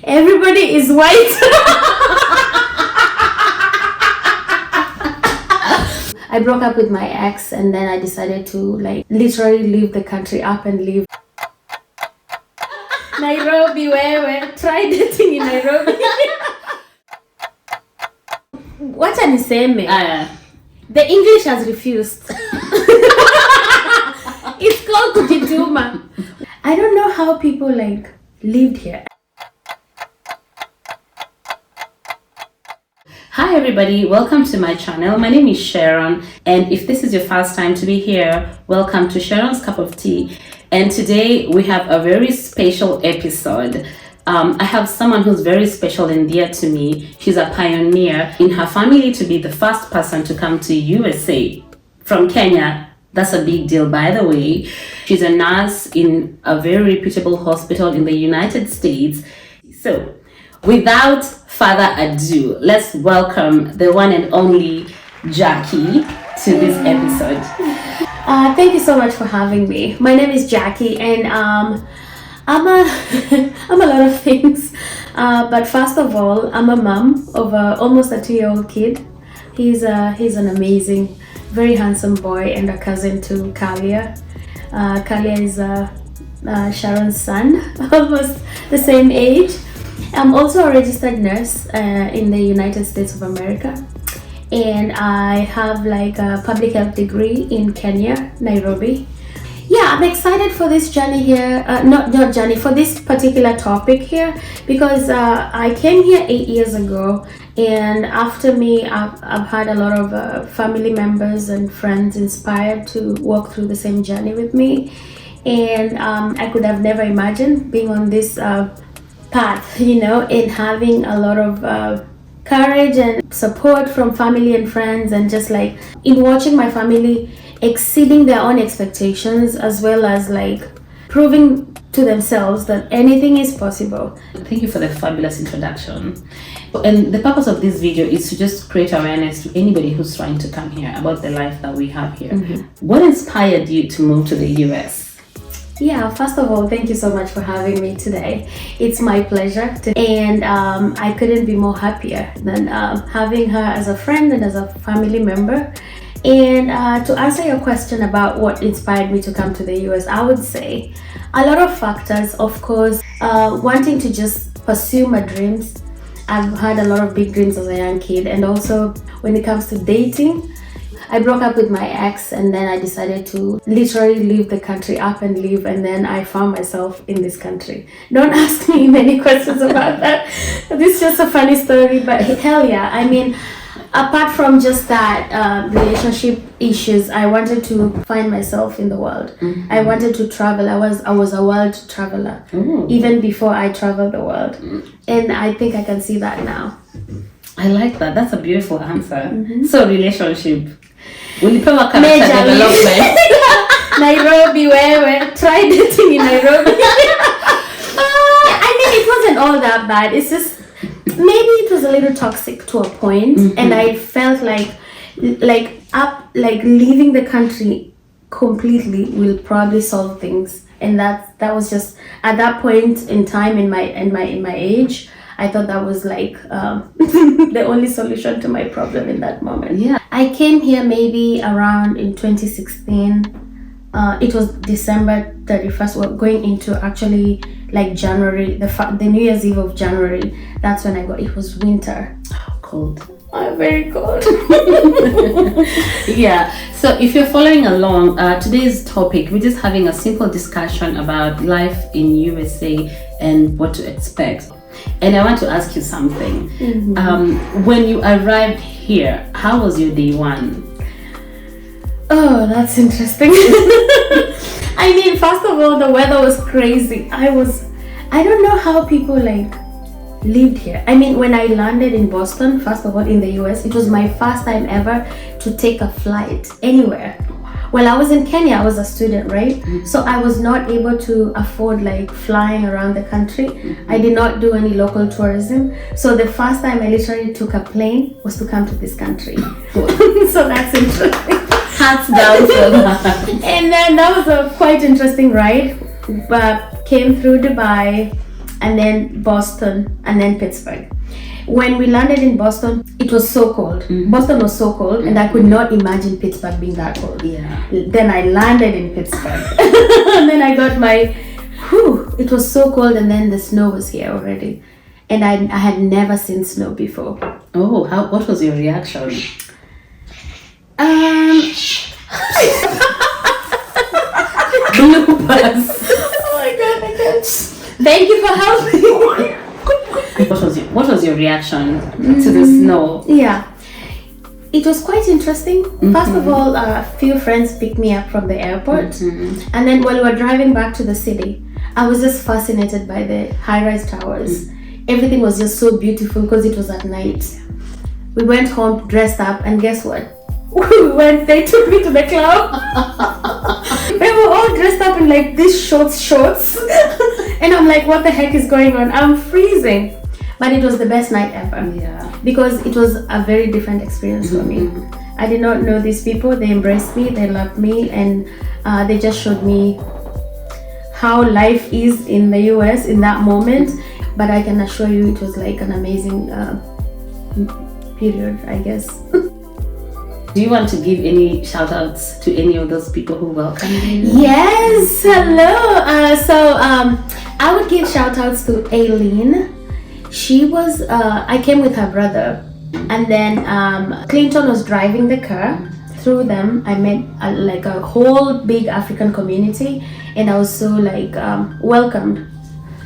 Everybody is white. I broke up with my ex and then I decided to literally leave the country up and leave. Nairobi, where try dating in Nairobi. Wacha niseme. The English has refused. It's called kujituma. I don't know how people lived here. Hi everybody, welcome to my channel. My name is Sharon, and if this is your first time to be here, welcome to Sharon's Cup of Tea. And today we have a very special episode. I have someone who's very special and dear to me. She's a pioneer in her family to be the first person to come to USA from Kenya. That's a big deal, by the way. She's a nurse in a very reputable hospital in the United States. So, without further ado, let's welcome the one and only Jackie to this episode. Thank you so much for having me. My name is Jackie, and I'm a lot of things. But first of all, I'm a mom of almost a 2-year-old kid. He's an amazing, very handsome boy and a cousin to Kalia. Kalia is Sharon's son, almost the same age. I'm also a registered nurse in the United States of America, and I have a public health degree in Kenya, Nairobi. Yeah, I'm excited for this journey here, for this particular topic here, because I came here 8 years ago, and after me, I've had a lot of family members and friends inspired to walk through the same journey with me, and I could have never imagined being on this path, and having a lot of courage and support from family and friends, and just in watching my family exceeding their own expectations, as well as proving to themselves that anything is possible. Thank you for the fabulous introduction. And the purpose of this video is to just create awareness to anybody who's trying to come here about the life that we have here. Mm-hmm. What inspired you to move to the US? Yeah, first of all, thank you so much for having me today. It's my pleasure and I couldn't be more happier than having her as a friend and as a family member. And to answer your question about what inspired me to come to the US, I would say a lot of factors. Of course, wanting to just pursue my dreams. I've had a lot of big dreams as a young kid, and also when it comes to dating, I broke up with my ex and then I decided to literally leave the country up and leave, and then I found myself in this country. Don't ask me many questions about that. This is just a funny story, but hell yeah. I mean, apart from just that relationship issues, I wanted to find myself in the world. Mm-hmm. I wanted to travel. I was a world traveler. Mm-hmm. Even before I traveled the world. Mm-hmm. And I think I can see that now. I like that. That's a beautiful answer. Mm-hmm. So relationship. Ulipewa character development. Nairobi, where try dating in Nairobi. I mean, it wasn't all that bad. It's just maybe it was a little toxic to a point, mm-hmm. and I felt like leaving the country completely will probably solve things, and that was just at that point in time in my age. I thought that was the only solution to my problem in that moment. Yeah. I came here maybe around in 2016. It was December 31st. We're going into actually January, the New Year's Eve of January. That's when I got, it was winter. Oh, cold. Oh, very cold. Yeah. So if you're following along, today's topic, we're just having a simple discussion about life in USA and what to expect. And I want to ask you something. Mm-hmm. When you arrived here, how was your day one? Oh, that's interesting. I mean, first of all, the weather was crazy. I don't know how people lived here. I mean, when I landed in Boston, first of all, in the US, it was my first time ever to take a flight anywhere. Well, I was in Kenya, I was a student, right? Mm-hmm. So I was not able to afford flying around the country. Mm-hmm. I did not do any local tourism. So the first time I literally took a plane was to come to this country. So that's interesting. Hands down for that. And then that was a quite interesting ride. Came through Dubai, and then Boston, and then Pittsburgh. When we landed in Boston, it was so cold. Boston was so cold, and I could not imagine Pittsburgh being that cold. Yeah. Then I landed in Pittsburgh, and then I got my, it was so cold, and then the snow was here already. And I had never seen snow before. Oh, what was your reaction? Bloopers. Oh my god, I can't. Thank you for helping. What was your reaction to the snow? Yeah, it was quite interesting. First of all, a few friends picked me up from the airport, and then while we were driving back to the city, I was just fascinated by the high-rise towers. Everything was just so beautiful because it was at night. We went home dressed up, and guess what? They took me to the club. They were all dressed up in like these shorts. And I'm like, what the heck is going on? I'm freezing. But it was the best night ever. Yeah. Because it was a very different experience for me. I did not know these people. They embraced me, they loved me, and they just showed me how life is in the US in that moment. But I can assure you it was like an amazing period, I guess. Do you want to give any shout outs to any of those people who welcomed you? Yes, hello. I would give shout outs to Aileen. She was, I came with her brother, and then Clinton was driving the car. Through them, I met like a whole big African community, and I was so like welcomed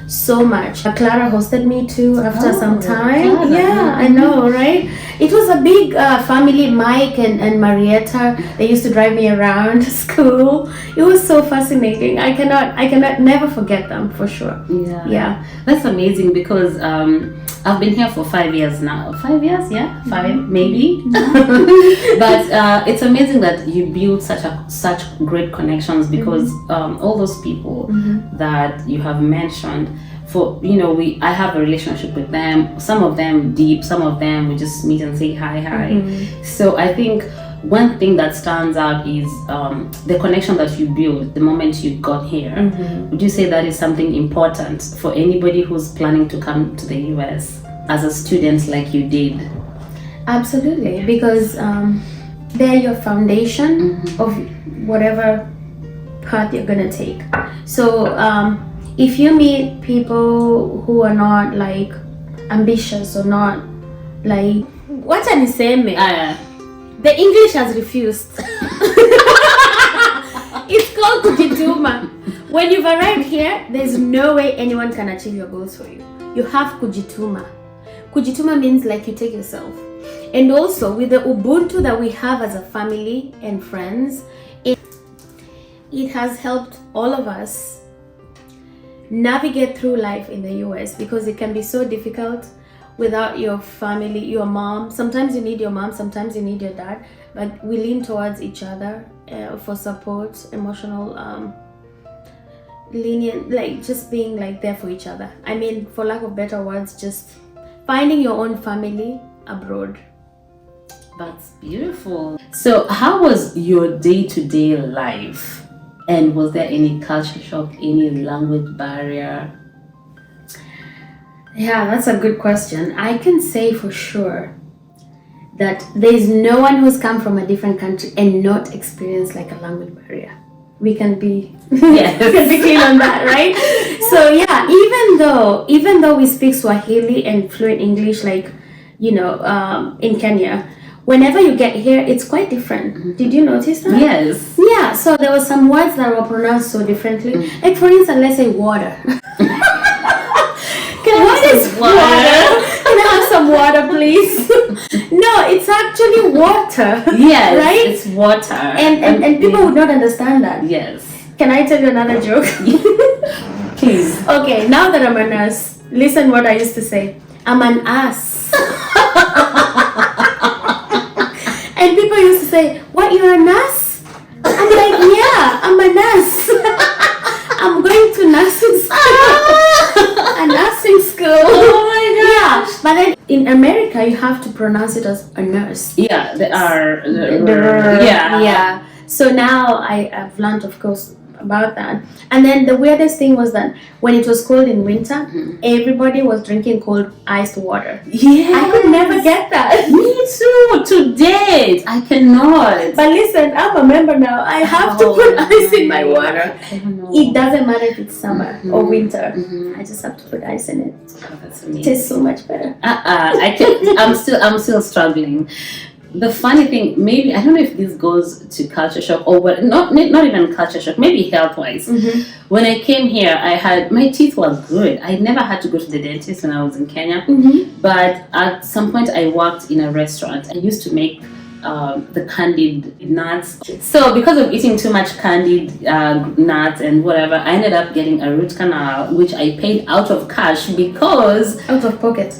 so much. Clara hosted me too after some time. Clara. Yeah, I know, right? It was a big family. Mike and Marietta, they used to drive me around school. It was so fascinating. I cannot never forget them, for sure. Yeah. That's amazing because I've been here for 5 years now. 5 years, yeah, 5 maybe. But it's amazing that you build such great connections because all those people that you have mentioned. I have a relationship with them. Some of them deep, some of them we just meet and say hi. So I think one thing that stands out is the connection that you build the moment you got here. Would you say that is something important for anybody who's planning to come to the US as a student like you did? Absolutely, because they're your foundation of whatever path you're gonna take. So if you meet people who are not like ambitious or not like what are you saying, the English has refused. It's called Kujituma. When you've arrived here, there's no way anyone can achieve your goals for you. You have Kujituma. Kujituma means like you take yourself. And also with the Ubuntu that we have as a family and friends, it has helped all of us navigate through life in the US because it can be so difficult without your family, your mom. Sometimes you need your mom, sometimes you need your dad, but we lean towards each other for support, emotional, lenient, like just being like there for each other. I mean, for lack of better words, just finding your own family abroad. That's beautiful. So how was your day-to-day life? And was there any culture shock, any language barrier? Yeah, that's a good question. I can say for sure that there is no one who's come from a different country and not experienced like a language barrier. We can be yes. We can be clear on that, right? So yeah, even though we speak Swahili and fluent English, like in Kenya, whenever you get here, it's quite different. Did you notice that? Yes. Yeah, so there were some words that were pronounced so differently. Like for instance, let's say water. What is water? Can I have some water, please? No, it's actually water. Yes, right? It's water. And people would not understand that. Yes. Can I tell you another joke? Please. Okay, now that I'm a nurse, listen what I used to say. I'm an ass. And people used to say, what, you're a nurse? I'm like, yeah, I'm a nurse. I'm going to nursing school. A nursing school. Oh my gosh. Yeah, but then in America, you have to pronounce it as a nurse. Yeah, they are. Yeah. So now I've learned, of course, about that. And then the weirdest thing was that when it was cold in winter, everybody was drinking cold iced water. Yeah, I could never get that. Me too. To date, I cannot. But listen, I'm a member now. I have to put ice in my water. It doesn't matter if it's summer or winter. I just have to put ice in it. Oh, that's amazing. It tastes so much better. I can. I'm still struggling. The funny thing, maybe I don't know if this goes to culture shock or what. Not even culture shock. Maybe health wise. When I came here, my teeth were good. I never had to go to the dentist when I was in Kenya. But at some point, I worked in a restaurant. I used to make the candied nuts. So because of eating too much candied nuts and whatever, I ended up getting a root canal, which I paid out of cash because Out of pocket.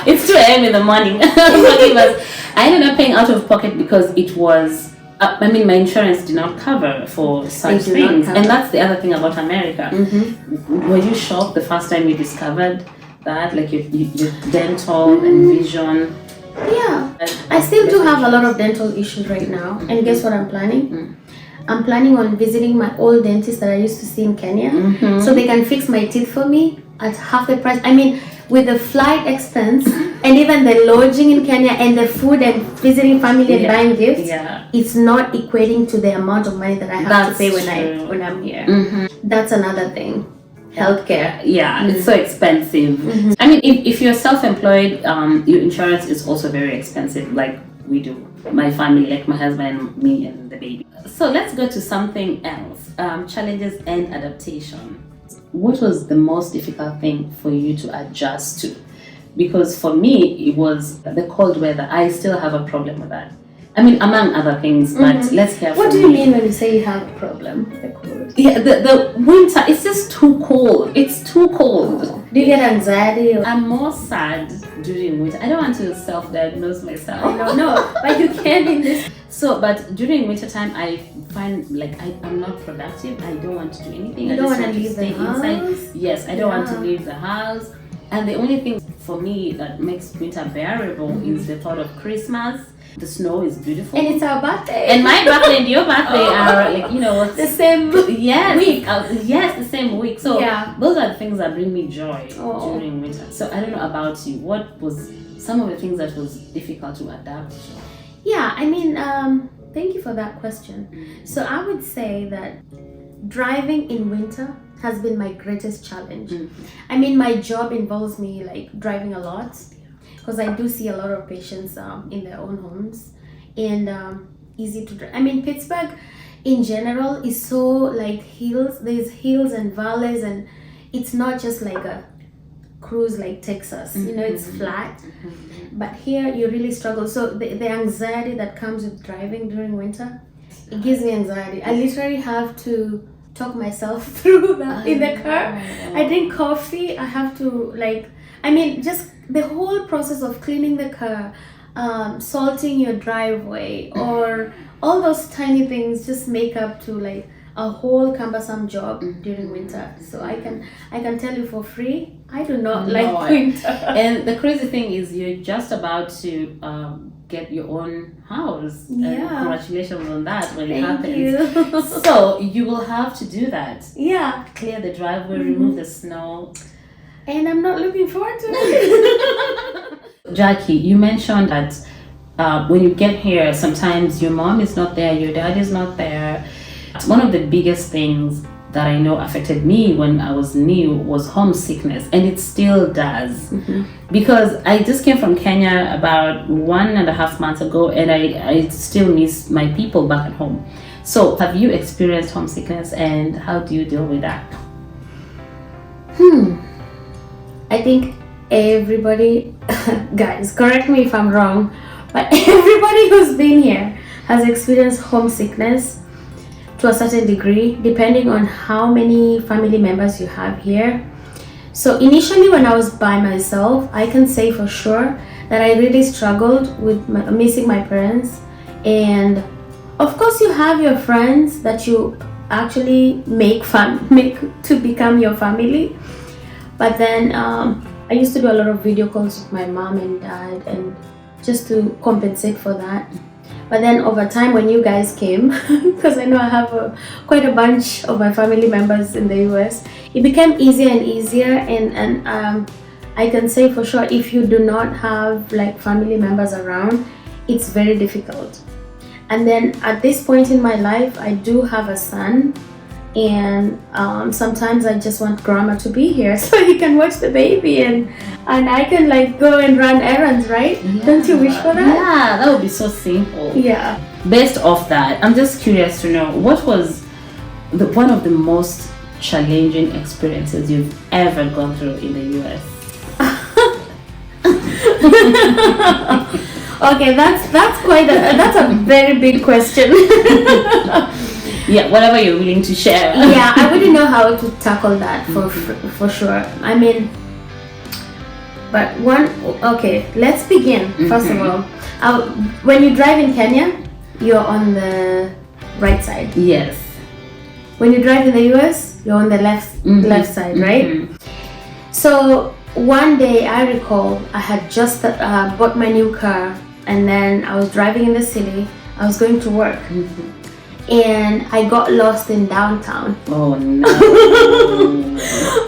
It's 2 a.m. in the morning. I ended up paying out of pocket because it was my insurance did not cover for such things. And that's the other thing about America. Were you shocked the first time you discovered that, like your dental and vision? Yeah, I still do have a lot of dental issues right now. And guess what I'm planning? I'm planning on visiting my old dentist that I used to see in Kenya, so they can fix my teeth for me at half the price. I mean, with the flight expense and even the lodging in Kenya and the food and visiting family and buying gifts, it's not equating to the amount of money that I have to pay when I'm here. That's another thing. Healthcare. Yeah, it's so expensive. I mean, if you're self-employed, your insurance is also very expensive, like we do. My family, like my husband, me, and the baby. So let's go to something else. Challenges and adaptation. What was the most difficult thing for you to adjust to? Because for me, it was the cold weather. I still have a problem with that. I mean, among other things, but let's hear from you. What do you mean when you say you have a problem with the cold? Yeah, the winter, it's just too cold. It's too cold. Do you get anxiety? I'm more sad during winter. I don't want to self-diagnose myself. No, but you can in this. So, but during winter time, I find like I'm not productive. I don't want to do anything. You don't want to leave stay the house? inside. Yes, I don't want to leave the house. And the only thing for me that makes winter bearable is the thought of Christmas. The snow is beautiful. And it's our birthday. And my birthday and your birthday are like, the same week. Yes, the same week. So those are the things that bring me joy during winter. So I don't know about you. What was some of the things that was difficult to adapt to? Yeah, I mean, thank you for that question. So I would say that driving in winter has been my greatest challenge. I mean, my job involves me like driving a lot, because I do see a lot of patients in their own homes, and easy to drive. I mean, Pittsburgh in general is so like hills. There's hills and valleys, and it's not just like a cruise like Texas. It's flat. But here you really struggle. So the anxiety that comes with driving during winter, it gives me anxiety. I literally have to talk myself through that in the car. I drink coffee. I have to just the whole process of cleaning the car, salting your driveway, or all those tiny things just make up to like a whole cumbersome job during winter. So I can tell you for free, I do not like winter. And the crazy thing is you're just about to get your own house. Yeah. Congratulations on that when it Thank happens. you. So you will have to do that. Yeah. Clear the driveway, remove the snow. And I'm not looking forward to it. Jackie, you mentioned that when you get here, sometimes your mom is not there, your dad is not there. One of the biggest things that I know affected me when I was new was homesickness, and it still does. Because I just came from Kenya about 1.5 months ago, and I still miss my people back at home. So have you experienced homesickness, and how do you deal with that? I think everybody, guys, correct me if I'm wrong, but everybody who's been here has experienced homesickness to a certain degree, depending on how many family members you have here. So initially when I was by myself, I can say for sure that I really struggled with missing my parents. And of course you have your friends that you actually make to become your family. But then I used to do a lot of video calls with my mom and dad, and just to compensate for that. But then over time, when you guys came, because I know I have quite a bunch of my family members in the US, it became easier and easier. And I can say for sure, if you do not have like family members around, it's very difficult. And then at this point in my life, I do have a son, and sometimes I just want grandma to be here so he can watch the baby, and I can like go and run errands, right? Yeah. Don't you wish for that? Yeah, that would be so simple. Yeah. Based off that, I'm just curious to know, what was one of the most challenging experiences you've ever gone through in the US? Okay, that's a very big question. Yeah, whatever you're willing to share. Yeah, I wouldn't know how to tackle that for sure. I mean, but okay, let's begin. First of all, when you drive in Kenya, you're on the right side. Yes. When you drive in the US, you're on the left side, right? So one day I recall I had just bought my new car, and then I was driving in the city. I was going to work, and I got lost in downtown. Oh no.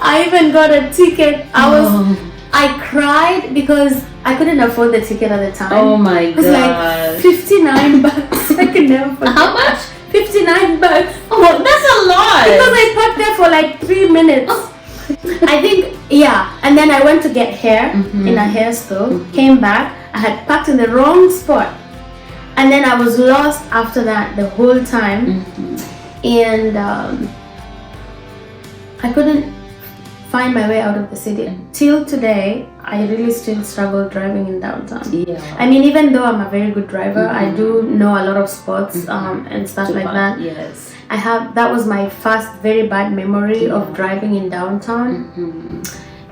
I even got a ticket. I cried because I couldn't afford the ticket at the time. Oh my god. It was like 59 bucks. I can never forget. How much? 59 bucks. Oh, that's a lot. Because I parked there for like 3 minutes. I think, yeah. And then I went to get hair in a hair store, came back. I had parked in the wrong spot. And then I was lost after that the whole time. And I couldn't find my way out of the city. Till today, I really still struggle driving in downtown. Yeah. I mean, even though I'm a very good driver, I do know a lot of spots and stuff like that. Yes. That was my first very bad memory of driving in downtown.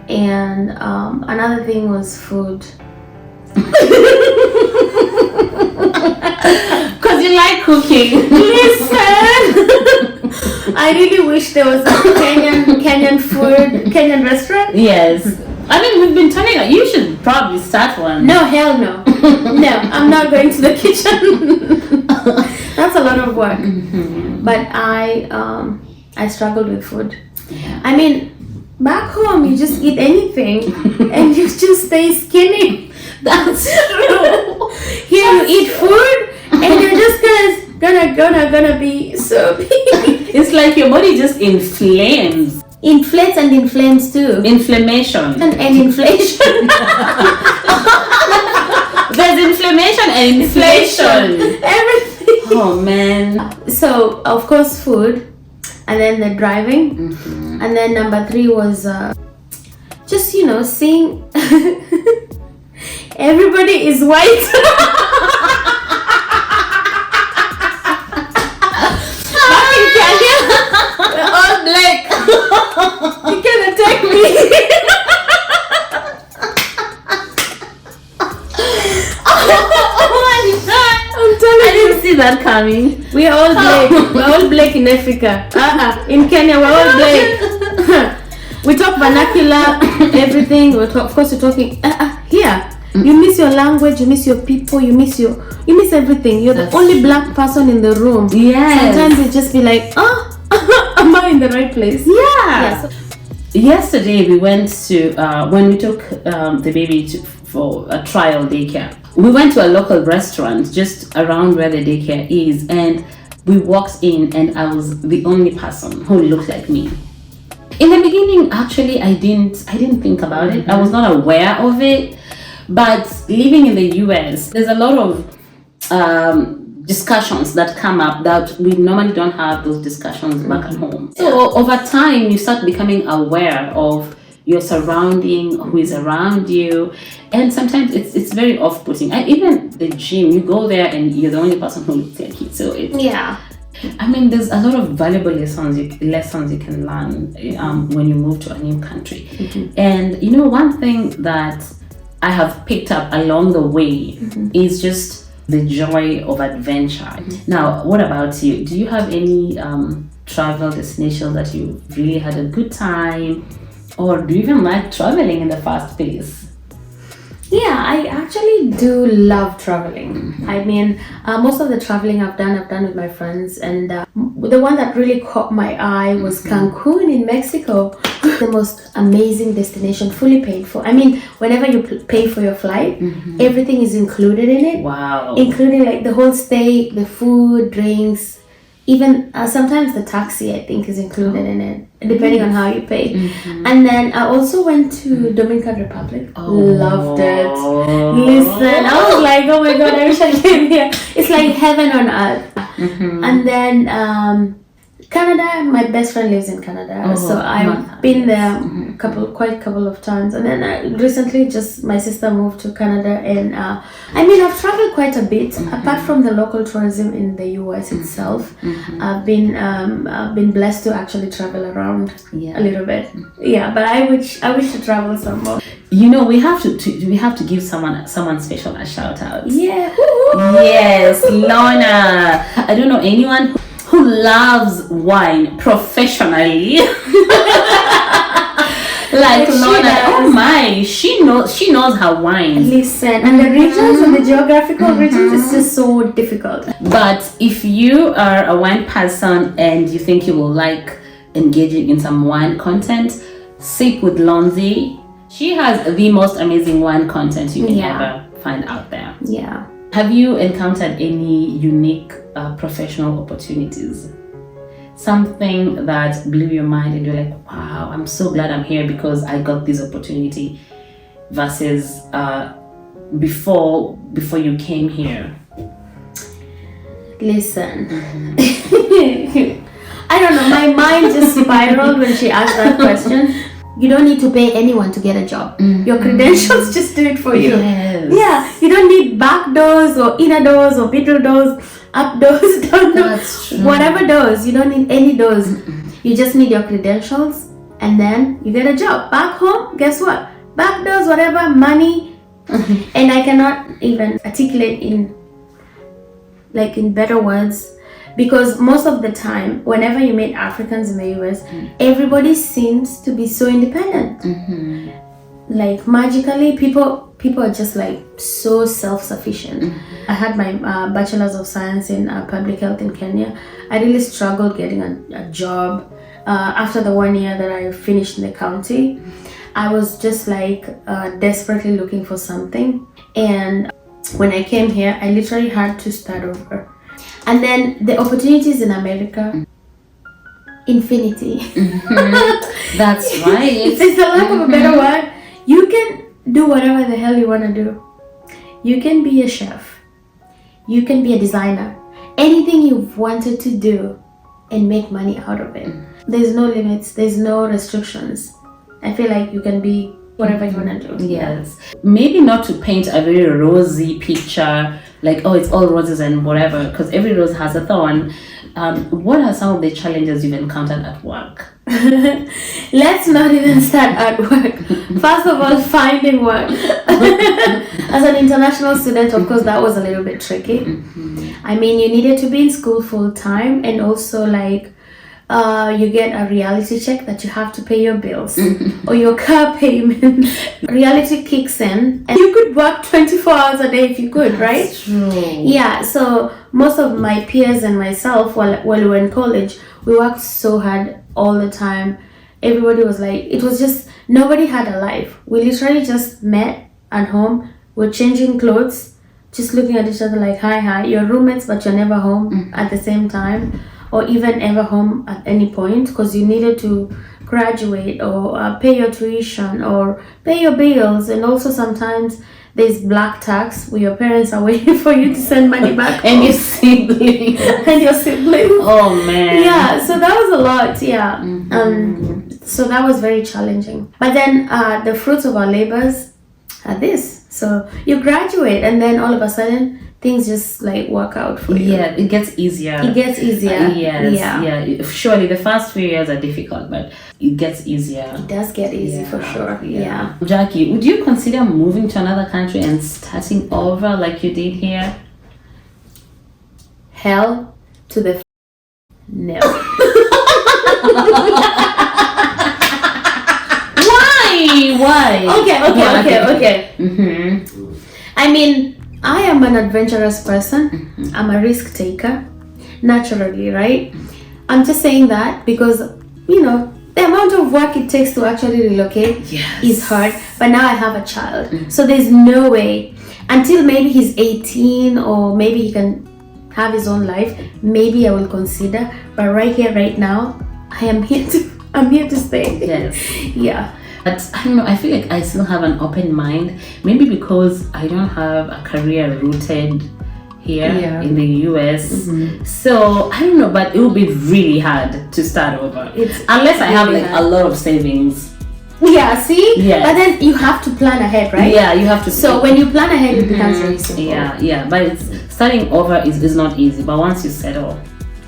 And another thing was food. Because you like cooking. Listen, I really wish there was a Kenyan restaurant. Yes. I mean, we've been telling you, you should probably start one. No, hell no. No, I'm not going to the kitchen. That's a lot of work. But I struggled with food. Yeah. I mean, back home you just eat anything and you just stay skinny. That's true. Here you eat food and you're just gonna be so big. It's like your body just inflames. Inflates and inflames too. Inflammation. And inflation. There's inflammation and inflation. Everything. Oh man. So of course food, and then the driving, and then number 3 was just seeing everybody is white. Back in Kenya, we're all black. You can't attack me. I didn't see that coming. We're all black. We're all black in Africa. In Kenya, we're all black. We talk vernacular, everything. Of course, we're talking here. You miss your language, you miss your people, you miss everything. You're the only black person in the room. Yes. Sometimes you just be like, am I in the right place? Yeah. Yesterday we went to when we took the baby for a trial daycare. We went to a local restaurant just around where the daycare is, and we walked in, and I was the only person who looked like me. In the beginning, actually, I didn't think about it. I was not aware of it. But living in the US, there's a lot of discussions that come up that we normally don't have those discussions back at home. So over time, you start becoming aware of your surrounding, who is around you, and sometimes it's very off-putting. And even the gym, you go there and you're the only person who looks like it. So I mean, there's a lot of valuable lessons you can learn when you move to a new country. And one thing that I have picked up along the way is just the joy of adventure. Now, what about you? Do you have any travel destinations that you really had a good time, or do you even like traveling in the first place? Yeah, I actually do love traveling. I mean, most of the traveling I've done with my friends, and the one that really caught my eye was Cancun in Mexico. The most amazing destination, fully paid for. I mean, whenever you pay for your flight, everything is included in it, Wow. including like the whole stay, the food, drinks, even sometimes the taxi I think is included in it, depending on how you pay. And then I also went to Dominican Republic. Loved it. Listen, I was like, oh my god, I wish I came here. It's like heaven on earth. And then Canada, my best friend lives in Canada, so I've been there quite a couple of times. And then recently, just my sister moved to Canada, and I mean, I've traveled quite a bit. Apart from the local tourism in the US itself, I've been blessed to actually travel around a little bit. Yeah, but I wish to travel some more. You know, we have to give someone special a shout out. Yeah. Yes, Lorna. I don't know anyone who loves wine professionally. Like Lorna, oh my, she knows her wine. Listen, and the regions and the geographical regions is just so difficult. But if you are a wine person and you think you will like engaging in some wine content, sit with Lonzi. She has the most amazing wine content you can ever find out there. Yeah. Have you encountered any unique professional opportunities? Something that blew your mind and you're like, wow, I'm so glad I'm here because I got this opportunity versus before you came here? Listen. I don't know, my mind just spiraled when she asked that question. You don't need to pay anyone to get a job. Your credentials just do it for you. Yes. Yeah, you don't need back doors or inner doors or middle doors, up doors, down doors, whatever doors. You don't need any doors. You just need your credentials, and then you get a job. Back home, guess what? Back doors, whatever, money. And I cannot even articulate in better words. Because most of the time, whenever you meet Africans in the US, everybody seems to be so independent. Like magically, people are just like so self-sufficient. I had my Bachelor's of Science in Public Health in Kenya. I really struggled getting a job. After the 1 year that I finished in the county, I was just like desperately looking for something. And when I came here, I literally had to start over. And then the opportunities in America, infinity. That's right. It's a lack of a better word. You can do whatever the hell you want to do. You can be a chef. You can be a designer. Anything you've wanted to do and make money out of it. There's no limits. There's no restrictions. I feel like you can be whatever you want to do. Yes. Maybe not to paint a very rosy picture, like, oh, it's all roses and whatever, because every rose has a thorn. What are some of the challenges you've encountered at work? Let's not even start at work. First of all, finding work. As an international student, of course, that was a little bit tricky. I mean, you needed to be in school full time, and also like you get a reality check that you have to pay your bills or your car payment. Reality kicks in, and you could work 24 hours a day if you could, right? That's true. Yeah, so most of my peers and myself, while we were in college, we worked so hard all the time. Everybody was like, it was just, nobody had a life. We literally just met at home, we're changing clothes, just looking at each other like, hi, you're roommates, but you're never home at the same time, or even ever home at any point, because you needed to graduate or pay your tuition or pay your bills. And also sometimes there's black tax where your parents are waiting for you to send money back And your siblings. and your siblings. Oh man. Yeah, so that was a lot. Yeah. So that was very challenging. But then the fruits of our labors are this. So you graduate, and then all of a sudden things just like work out for you. Yeah, it gets easier. It gets easier. Yes, Yeah. Surely the first few years are difficult, but it gets easier. It does get easy for sure. Yeah. Jackie, would you consider moving to another country and starting over like you did here? Hell to the no. Why? Okay. I mean, I am an adventurous person. I'm a risk taker, naturally, right? I'm just saying that because, you know, the amount of work it takes to actually relocate is hard. But now I have a child. So there's no way, until maybe he's 18 or maybe he can have his own life, maybe I will consider. But right here, right now, I'm here to stay. Yes. Yeah. But I don't know, I feel like I still have an open mind. Maybe because I don't have a career rooted here in the US. So I don't know, but it will be really hard to start over. Unless I have like a lot of savings. Yeah, see? Yeah. But then you have to plan ahead, right? Yeah, you have to. So when you plan ahead, it becomes very simple. Yeah. But starting over is not easy. But once you settle,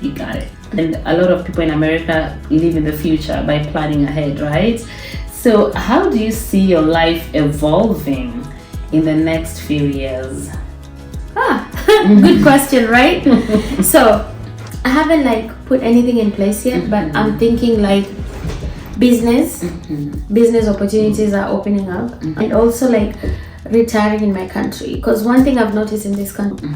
you got it. And a lot of people in America live in the future by planning ahead, right? So how do you see your life evolving in the next few years? Good question, right? So I haven't like put anything in place yet, but I'm thinking like business opportunities are opening up, and also like retiring in my country, because one thing I've noticed in this country,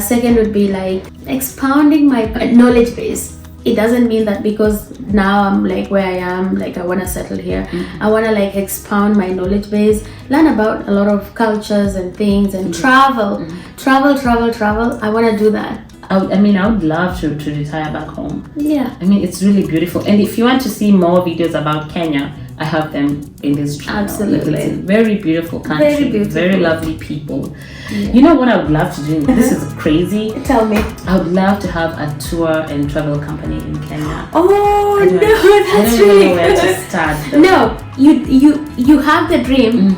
second would be like expounding my knowledge base. It doesn't mean that because now I'm like where I am, like I want to settle here. I want to like expound my knowledge base, learn about a lot of cultures and things, and travel. I want to do that. I would love to retire back home. Yeah. I mean, it's really beautiful. And if you want to see more videos about Kenya, I have them in this channel. Absolutely. It's a very beautiful country. Very beautiful. Very lovely people. Yeah. You know what I would love to do? This is crazy. Tell me. I would love to have a tour and travel company in Kenya. Oh no, that's really know where good. to start, though. No, you have the dream,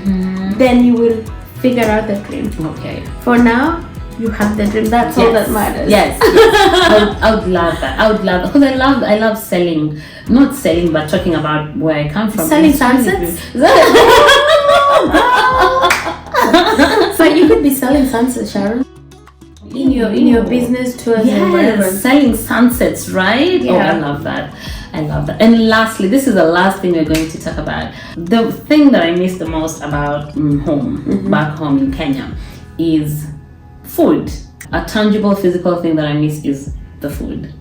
then you will figure out the dream. Okay. For now, you have the dream. That's all that matters. Yes. I would love that. I would love, because I love selling, not selling, but talking about where I come from. Selling sunsets. So you could be selling sunsets, Sharon, in your business tours and whatever. Selling sunsets, right? Yeah. Oh, I love that. And lastly, this is the last thing we're going to talk about. The thing that I miss the most about back home in Kenya, is food. A tangible physical thing that I miss is the food.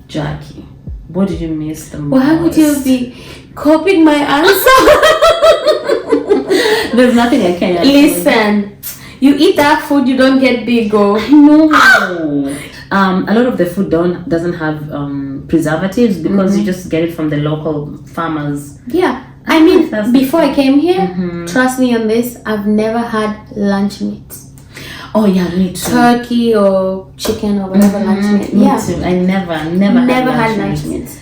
Jackie, what did you miss the most? Why would you be copying my answer? There's nothing I can. Listen, you eat that food, you don't get big. Oh, I know. A lot of the food doesn't have preservatives, because you just get it from the local farmers. Yeah. I mean, before I came here, trust me on this, I've never had lunch meat. Oh yeah, me too. Turkey or chicken or whatever lunch meat. Me too. I never had lunch meat.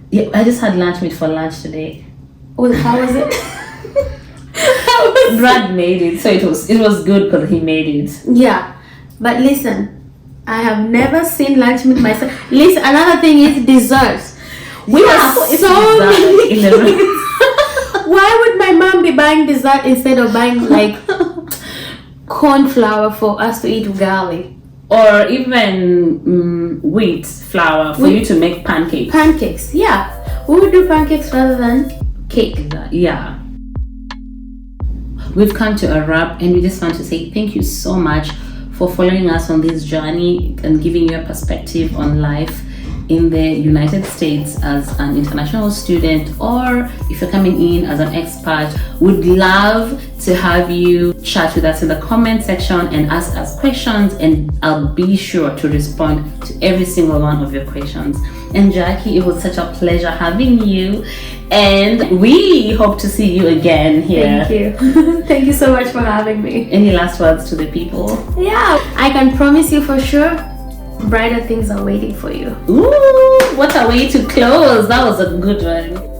Yeah, I just had lunch meat for lunch today. Oh, how was it? Brad made it, so it was good because he made it. Yeah, but listen, I have never seen lunch meat myself. Listen, another thing is desserts. We have so many kids. Why would my mom be buying dessert instead of buying like corn flour for us to eat ugali? Or even wheat flour for you to make pancakes. Pancakes, yeah. We would do pancakes rather than cake. Yeah. We've come to a wrap, and we just want to say thank you so much for following us on this journey and giving your perspective on life in the United States as an international student, or if you're coming in as an expat. Would love to have you chat with us in the comment section and ask us questions, and I'll be sure to respond to every single one of your questions. And Jackie, it was such a pleasure having you, and we hope to see you again here. Thank you. Thank you so much for having me. Any last words to the people? Yeah, I can promise you for sure, brighter things are waiting for you. Ooh, what a way to close. That was a good one.